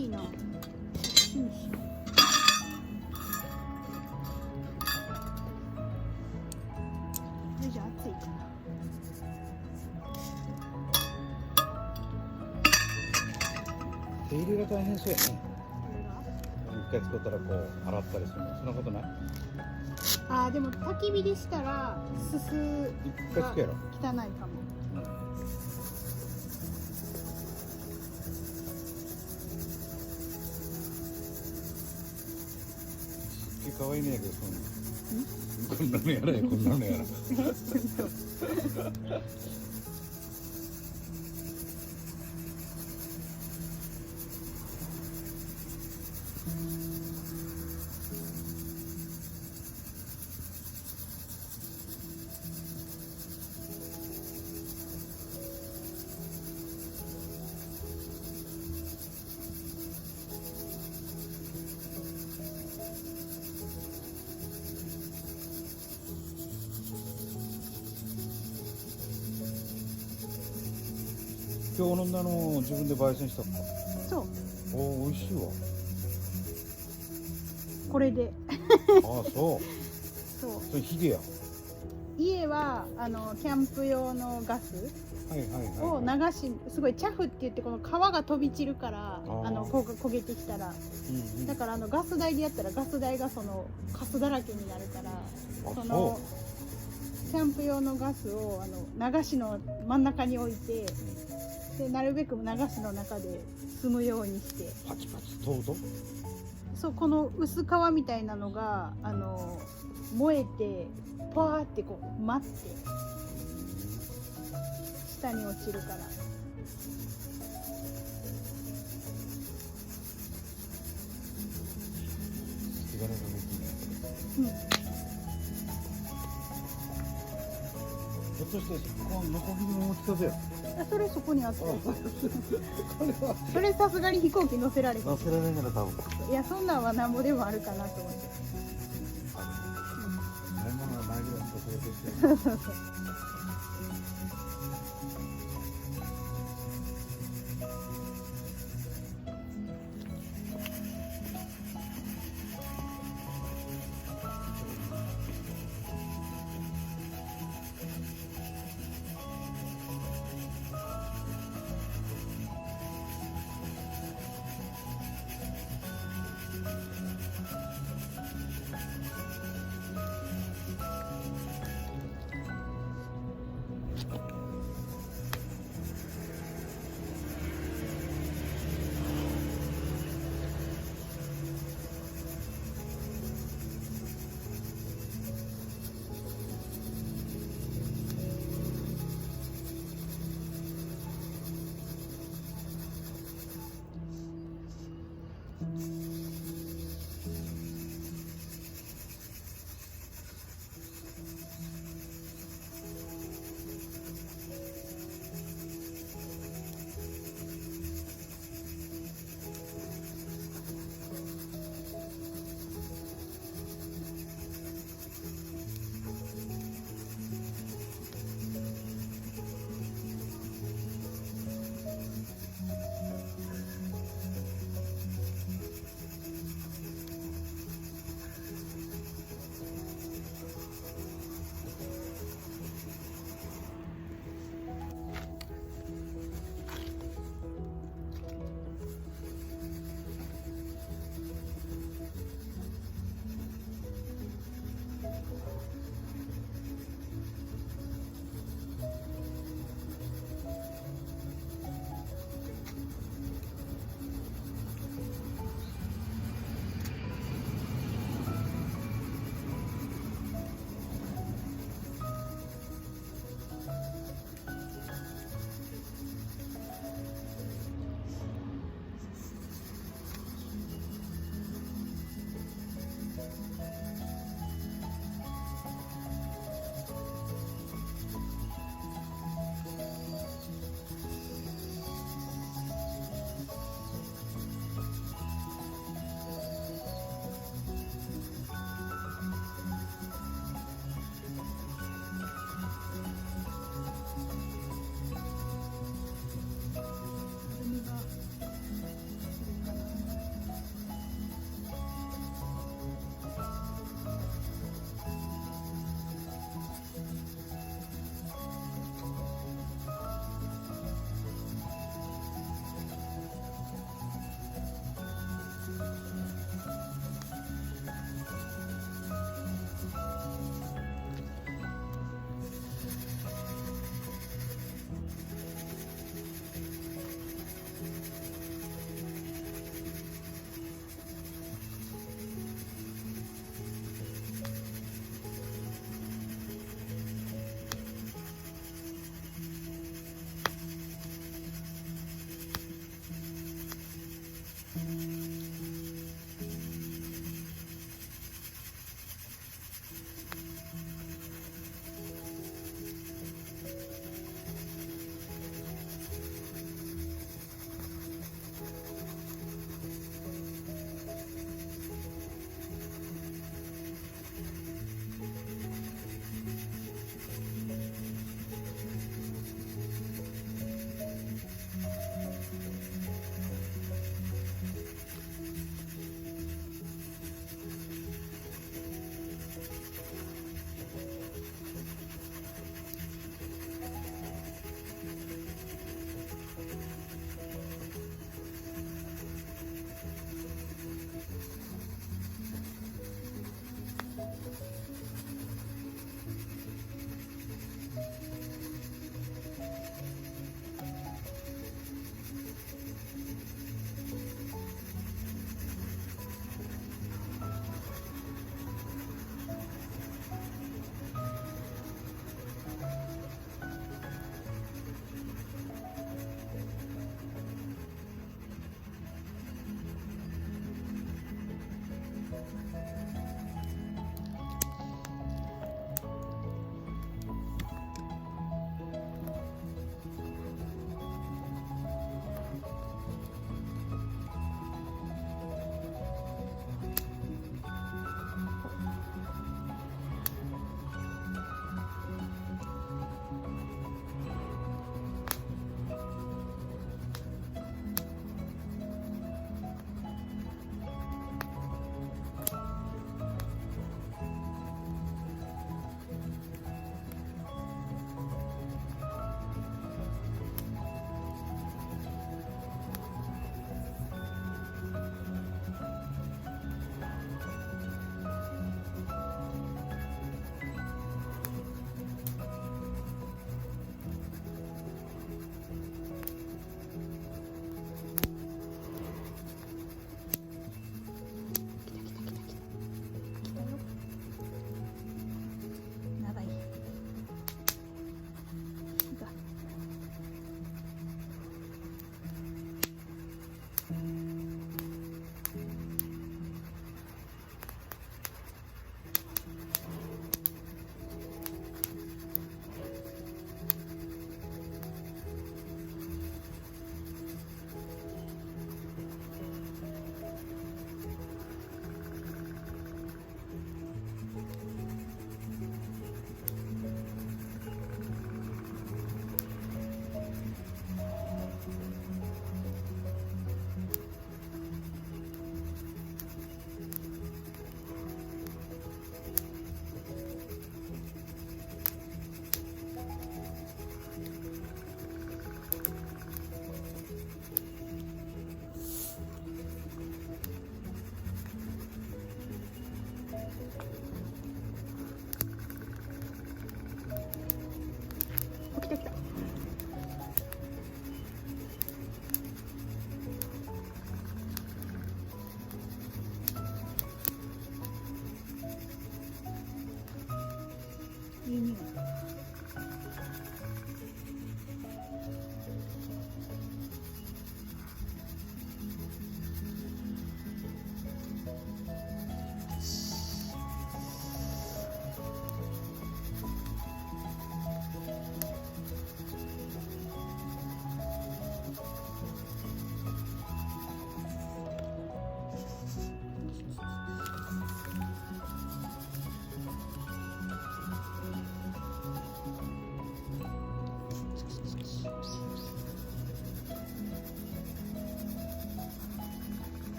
きいな。よいしょ。よいしょ、熱いかな。手入れが大変そうやね。これが一回作ったらこう洗ったりするの、そんなことない？あー、でも焚き火でしたらすす一回つけろ。汚いかも。可愛いねやけど、こんなのやらや、こんなのやら。今日飲んだのを自分で焙煎したのか。そう、おお、美味しいわ。これで。ああ、そう。そう。それヒゲや。家はキャンプ用のガスはいはいをはい。流し、すごいチャフって言ってこの皮が飛び散るから焦げてきたら、うんうん。だからガス台でやったらガス台がそのカスだらけになるから、あ、そのそキャンプ用のガスを流しの真ん中に置いて、でなるべく流しの中で済むようにして、う。パチパチとうと。そうこの薄皮みたいなのが燃えてパワーってこう舞って下に落ちるから。手軽ができない。うん、ひょっとしてこのノコギリの持ち方や。それそこにあった。これはそれさすがに飛行機乗せられへん。乗せられないから多分。いや、そんなんはなんぼでもあるかなと思って。買い物がないぐらいのところとして。そうそうそう。